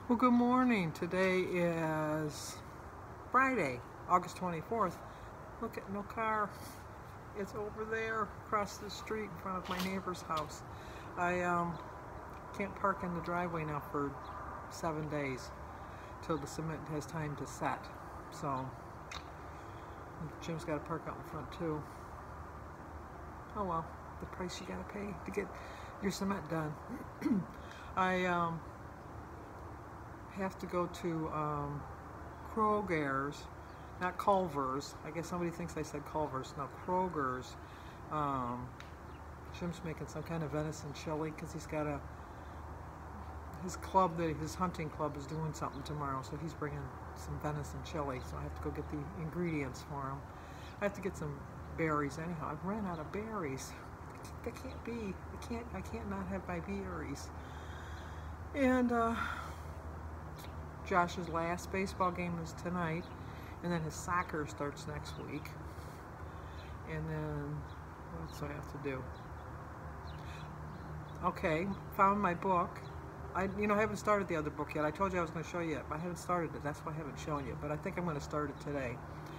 Well, good morning. Today is Friday, August 24th. Look at no car. It's over there across the street in front of my neighbor's house. I can't park in the driveway now for 7 days till the cement has time to set. So Jim's got to park out in front too. Oh well, the price you got to pay to get your cement done. I have to go to Kroger's, not Culver's. I guess somebody thinks I said Culver's. No, Kroger's. Jim's making some kind of venison chili because he's got his hunting club is doing something tomorrow, so he's bringing some venison chili. So I have to go get the ingredients for him. I have to get some berries anyhow. I've ran out of berries. That can't be. I can't not have my berries. And Josh's last baseball game is tonight, and then his soccer starts next week. And then what else do I have to do? Okay, found my book. I haven't started the other book yet. I told you I was going to show you it, but I haven't started it. That's why I haven't shown you. But I think I'm going to start it today,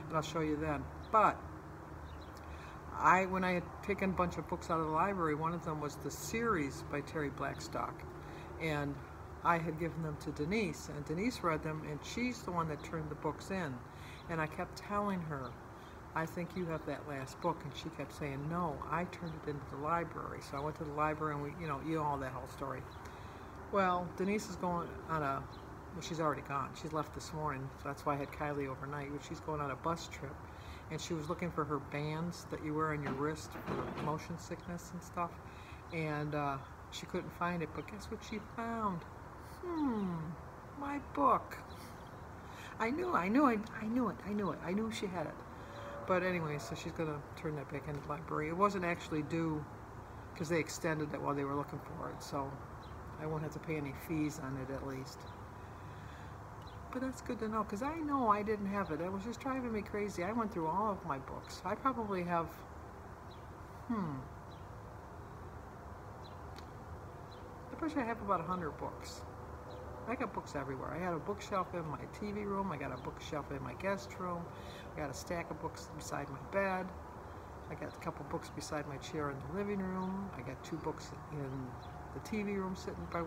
and I'll show you then. But when I had taken a bunch of books out of the library, one of them was the series by Terry Blackstock, and I had given them to Denise, and Denise read them, and she's the one that turned the books in. And I kept telling her, I think you have that last book, and she kept saying, no, I turned it into the library. So I went to the library, and you know all that whole story. Well, Denise is going on well, she's already gone. She's left this morning, so that's why I had Kylie overnight, but she's going on a bus trip, and she was looking for her bands that you wear on your wrist for motion sickness and stuff, and she couldn't find it, but guess what she found? My book. I knew it. I knew she had it. But anyway, so she's going to turn that back into the library. It wasn't actually due because they extended it while they were looking for it, so I won't have to pay any fees on it at least. But that's good to know, because I know I didn't have it. It was just driving me crazy. I went through all of my books. I probably have, I bet I have about 100 books. I got books everywhere. I had a bookshelf in my TV room. I got a bookshelf in my guest room. I got a stack of books beside my bed. I got a couple books beside my chair in the living room. I got 2 books in the TV room sitting by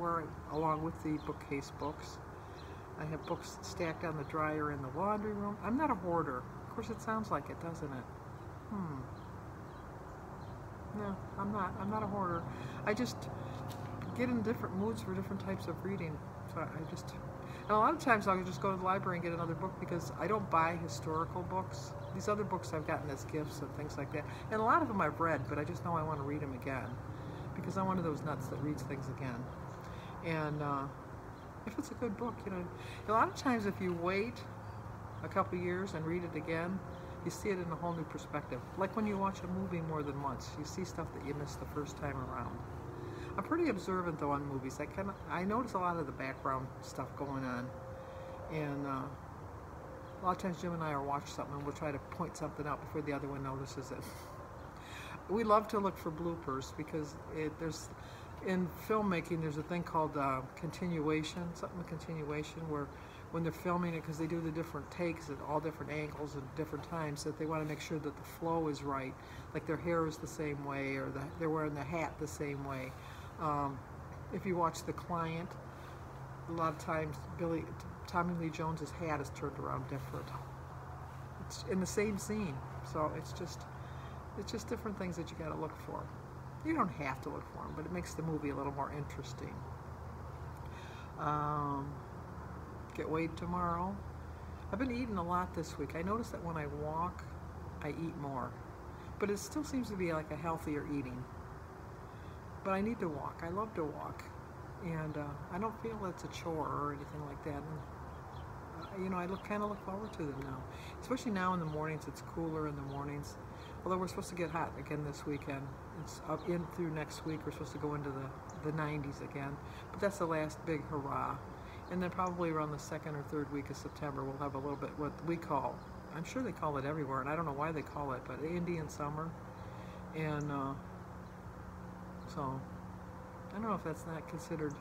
along with the bookcase books. I have books stacked on the dryer in the laundry room. I'm not a hoarder. Of course, it sounds like it, doesn't it? No, I'm not. I'm not a hoarder. I just get in different moods for different types of reading. So and a lot of times I'll just go to the library and get another book because I don't buy historical books. These other books I've gotten as gifts and things like that. And a lot of them I've read, but I just know I want to read them again because I'm one of those nuts that reads things again. And if it's a good book, a lot of times if you wait a couple years and read it again, you see it in a whole new perspective. Like when you watch a movie more than once, you see stuff that you missed the first time around. I'm pretty observant though on movies. I notice a lot of the background stuff going on, and a lot of times Jim and I will watch something and we'll try to point something out before the other one notices it. We love to look for bloopers because in filmmaking there's a thing called continuation, where when they're filming it, because they do the different takes at all different angles and different times, that they want to make sure that the flow is right, like their hair is the same way or they're wearing the hat the same way. If you watch The Client, a lot of times Tommy Lee Jones's hat is turned around different. It's in the same scene, so it's just different things that you got to look for. You don't have to look for them, but it makes the movie a little more interesting. Get weighed tomorrow. I've been eating a lot this week. I noticed that when I walk, I eat more, but it still seems to be like a healthier eating. But I need to walk. I love to walk, and I don't feel it's a chore or anything like that. And, I kind of look forward to them now, especially now in the mornings. It's cooler in the mornings. Although we're supposed to get hot again this weekend. It's up in through next week. We're supposed to go into the 90s again. But that's the last big hurrah. And then probably around the 2nd or 3rd week of September, we'll have a little bit what we call, I'm sure they call it everywhere, and I don't know why they call it, but Indian summer. And so I don't know if that's not considered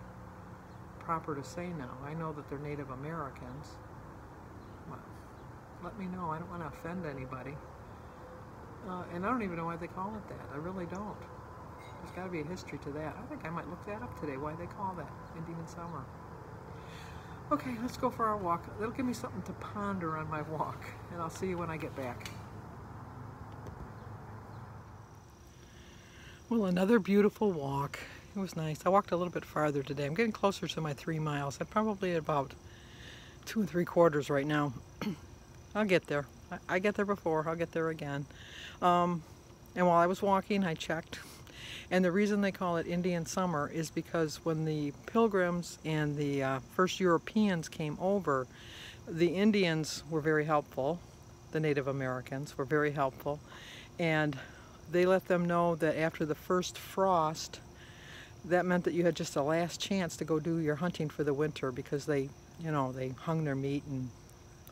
proper to say now. I know that they're Native Americans. But let me know. I don't want to offend anybody. And I don't even know why they call it that. I really don't. There's got to be a history to that. I think I might look that up today, why they call that Indian Summer. Okay, let's go for our walk. That'll give me something to ponder on my walk, and I'll see you when I get back. Well, another beautiful walk. It was nice. I walked a little bit farther today. I'm getting closer to my 3 miles. I'm probably at about 2 3/4 right now. I'll get there. I get there before. I'll get there again. And while I was walking, I checked. And the reason they call it Indian Summer is because when the Pilgrims and the first Europeans came over, the Indians were very helpful. The Native Americans were very helpful. And they let them know that after the first frost, that meant that you had just a last chance to go do your hunting for the winter, because they, you know, they hung their meat and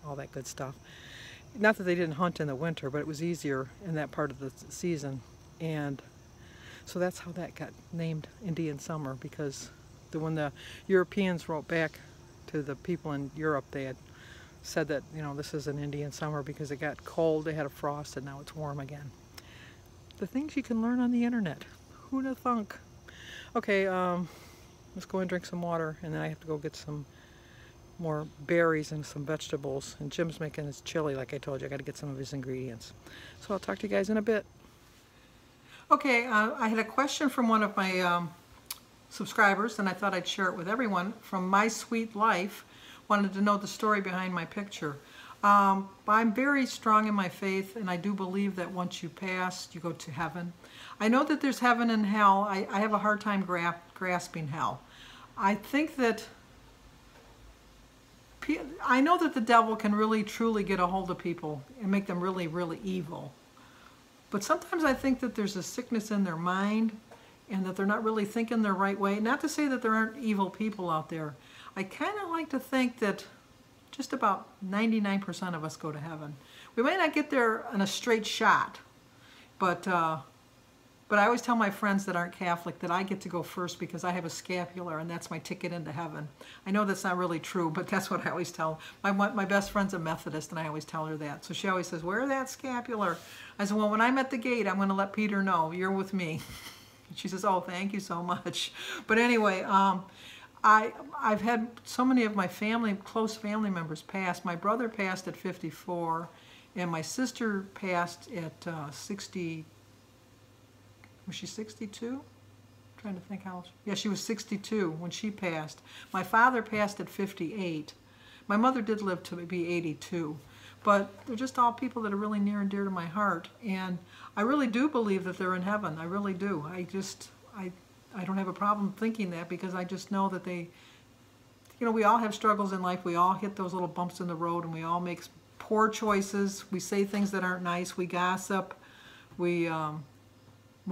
all that good stuff. Not that they didn't hunt in the winter, but it was easier in that part of the season. And so that's how that got named Indian Summer, because when the Europeans wrote back to the people in Europe, they had said that, you know, this is an Indian Summer because it got cold, they had a frost, and now it's warm again. The things you can learn on the internet. Who'd have thunk? Okay, let's go and drink some water, and then I have to go get some more berries and some vegetables. And Jim's making his chili, like I told you. I got to get some of his ingredients. So I'll talk to you guys in a bit. Okay, I had a question from one of my subscribers, and I thought I'd share it with everyone. From My Sweet Life, wanted to know the story behind my picture. I'm very strong in my faith, and I do believe that once you pass, you go to heaven. I know that there's heaven and hell. I have a hard time grasping hell. I think that I know that the devil can really truly get a hold of people and make them really, really evil. But sometimes I think that there's a sickness in their mind and that they're not really thinking the right way. Not to say that there aren't evil people out there. I kind of like to think that just about 99% of us go to heaven. We may not get there in a straight shot, but I always tell my friends that aren't Catholic that I get to go first because I have a scapular and that's my ticket into heaven. I know that's not really true, but that's what I always tell. My best friend's a Methodist, and I always tell her that. So she always says, "Wear that scapular." I said, "Well, when I'm at the gate, I'm going to let Peter know you're with me." She says, "Oh, thank you so much." But anyway, I've had so many of my close family members pass. My brother passed at 54, and my sister passed at 60. Was she 62? I'm trying to think how old. Yeah, she was 62 when she passed. My father passed at 58. My mother did live to be 82. But they're just all people that are really near and dear to my heart. And I really do believe that they're in heaven. I really do. I don't have a problem thinking that, because I just know that they, you know, we all have struggles in life. We all hit those little bumps in the road, and we all make poor choices. We say things that aren't nice. We gossip. We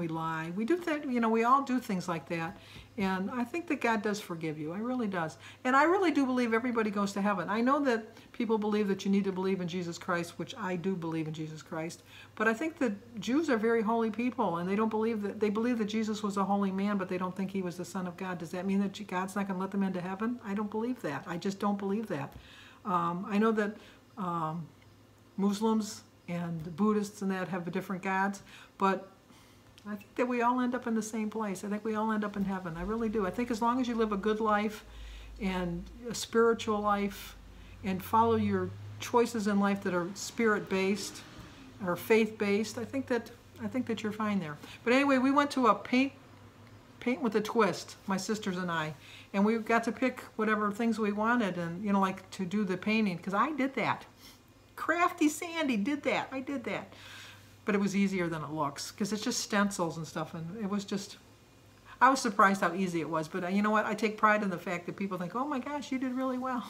lie. We do that, you know, we all do things like that. And I think that God does forgive you. I really does. And I really do believe everybody goes to heaven. I know that people believe that you need to believe in Jesus Christ, which I do believe in Jesus Christ. But I think that Jews are very holy people, and they don't believe that, they believe that Jesus was a holy man, but they don't think he was the Son of God. Does that mean that God's not going to let them into heaven? I don't believe that. I just don't believe that. I know that Muslims and Buddhists and that have different gods, but I think that we all end up in the same place. I think we all end up in heaven. I really do. I think as long as you live a good life and a spiritual life and follow your choices in life that are spirit-based or faith-based, I think that you're fine there. But anyway, we went to a paint with a twist, my sisters and I, and we got to pick whatever things we wanted, and, you know, like to do the painting, because I did that. Crafty Sandy did that. I did that. But it was easier than it looks, because it's just stencils and stuff, and it was just, I was surprised how easy it was. But you know what, I take pride in the fact that people think, "Oh my gosh, you did really well."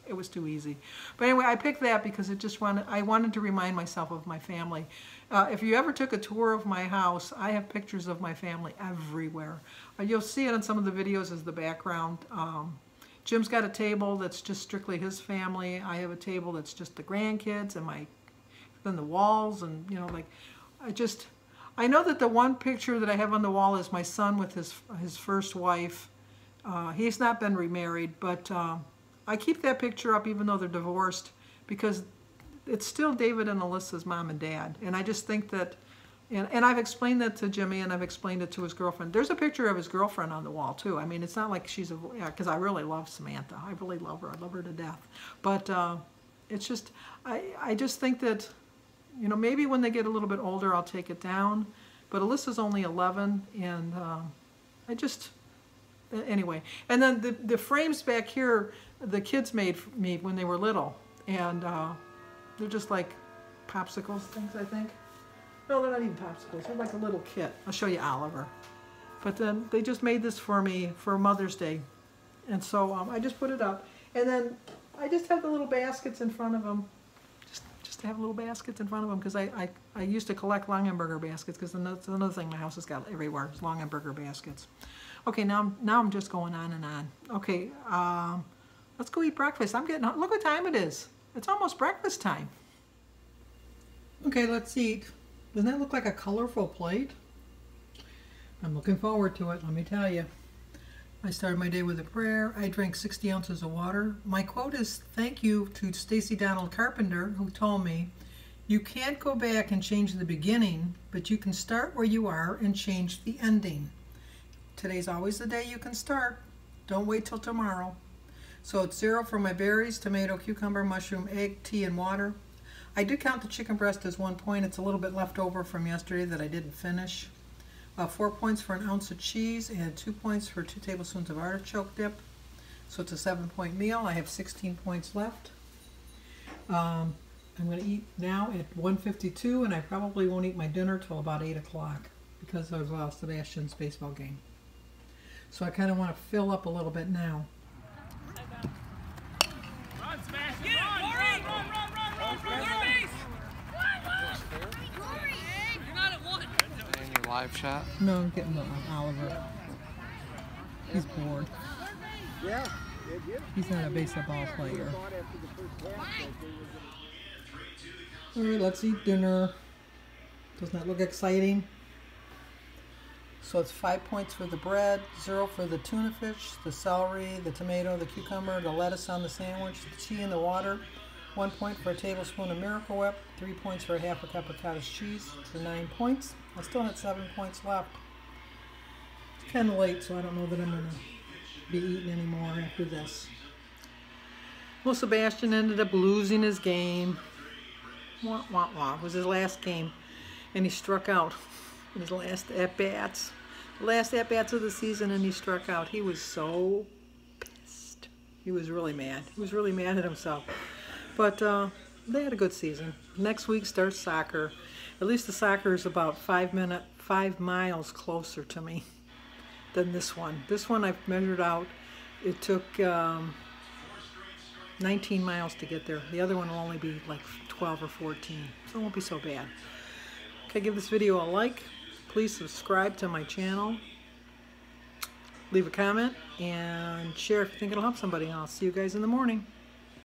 It was too easy. But anyway, I picked that because I wanted to remind myself of my family. If you ever took a tour of my house, I have pictures of my family everywhere. You'll see it on some of the videos as the background. Jim's got a table that's just strictly his family. I have a table that's just the grandkids and then the walls, and, you know, like, I know that the one picture that I have on the wall is my son with his first wife. He's not been remarried, but I keep that picture up even though they're divorced because it's still David and Alyssa's mom and dad. And I just think that, and I've explained that to Jimmy and I've explained it to his girlfriend. There's a picture of his girlfriend on the wall too. I mean, it's not like she's because I really love Samantha. I really love her. I love her to death. But it's just, I just think that, you know, maybe when they get a little bit older, I'll take it down. But Alyssa's only 11, and I just, anyway. And then the frames back here, the kids made me when they were little, and they're just like popsicles things, I think. No, they're not even popsicles. They're like a little kit. I'll show you Oliver. But then they just made this for me for Mother's Day, and so I just put it up. And then I just have the little baskets in front of them. Just to have little baskets in front of them because I used to collect Longenberger baskets because that's another thing my house has got everywhere is Longenberger baskets. Okay, now I'm just going on and on. Okay, let's go eat breakfast. I'm getting, look what time it is. It's almost breakfast time. Okay, let's eat. Doesn't that look like a colorful plate? I'm looking forward to it, let me tell you. I started my day with a prayer. I drank 60 ounces of water. My quote is, thank you to Stacy Donald Carpenter, who told me, you can't go back and change the beginning, but you can start where you are and change the ending. Today's always the day you can start. Don't wait till tomorrow. So it's 0 for my berries, tomato, cucumber, mushroom, egg, tea, and water. I did count the chicken breast as 1 point. It's a little bit left over from yesterday that I didn't finish. 4 points for an ounce of cheese and 2 points for 2 tablespoons of artichoke dip. So it's a 7-point meal. I have 16 points left. I'm going to eat now at 1:52, and I probably won't eat my dinner till about 8 o'clock because of Sebastian's baseball game. So I kind of want to fill up a little bit now. Run, Sebastian! Run, third base! You're not at 1. In your live shot? No, I'm getting Oliver. He's bored. Yeah. He's not a baseball player. All right, let's eat dinner. Doesn't that look exciting? So it's 5 points for the bread, 0 for the tuna fish, the celery, the tomato, the cucumber, the lettuce on the sandwich, the tea and the water. 1 point for a tablespoon of Miracle Whip, 3 points for a half a cup of cottage cheese, for 9 points. I still had 7 points left. It's kind of late, so I don't know that I'm going to be eating anymore after this. Well, Sebastian ended up losing his game. Wah, wah, wah. It was his last game, and he struck out in his last at-bats. Last at-bats of the season, and he struck out. He was so pissed. He was really mad. He was really mad at himself. But they had a good season. Next week starts soccer. At least the soccer is about 5 miles closer to me than this one. This one I've measured out. It took 19 miles to get there. The other one will only be like 12 or 14, so it won't be so bad. Okay, give this video a like. Please subscribe to my channel. Leave a comment and share if you think it'll help somebody. And I'll see you guys in the morning.